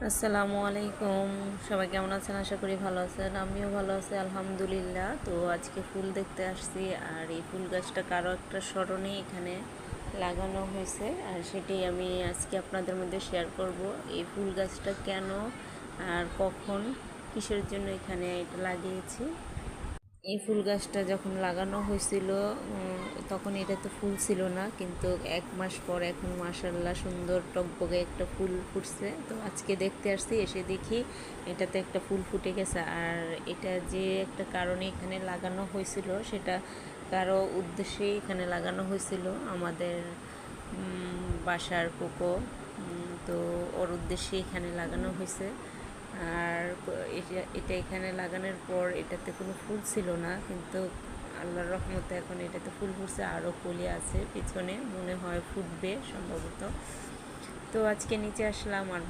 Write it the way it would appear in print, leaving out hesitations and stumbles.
আসসালামু আলাইকুম। সবাই কেমন আছেন? আশা করি ভালো আছেন। আমিও ভালো আছি আলহামদুলিল্লাহ। তো আজকে ফুল দেখতে আসছি, আর এই ফুল গাছটা কারো একটা স্মরণে এখানে লাগানো হয়েছে, আর সেটাই আমি আজকে আপনাদের মধ্যে শেয়ার করব। এই ফুল গাছটা কেন আর কখন কিসের জন্য এখানে এটা লাগিয়েছি। এই ফুল গাছটা যখন লাগানো হয়েছিল তখন এটাতে ফুল ছিল না, কিন্তু 1 মাস পর এখন মাশাআল্লাহ সুন্দর টকবগে একটা ফুল ফুটছে। তো আজকে দেখতে আসছি, এসে দেখি এটাতে একটা ফুল ফুটে গেছে। আর এটা যে একটা কারণে এখানে লাগানো হয়েছিল, সেটা কারো উদ্দেশ্যেই এখানে লাগানো হয়েছিল। আমাদের বাসার কোকো, তো ওর উদ্দেশ্যে এখানে লাগানো হয়েছে। আর এটা এখানে লাগানোর পর এটাতে কোনো ফুল ছিল না, কিন্তু আল্লাহর রহমতে এখন এটাতে ফুল ফুটছে, আরও কলি আছে পিছনে, মনে হয় ফুটবে সম্ভবত। তো আজকে নিচে আসলাম আর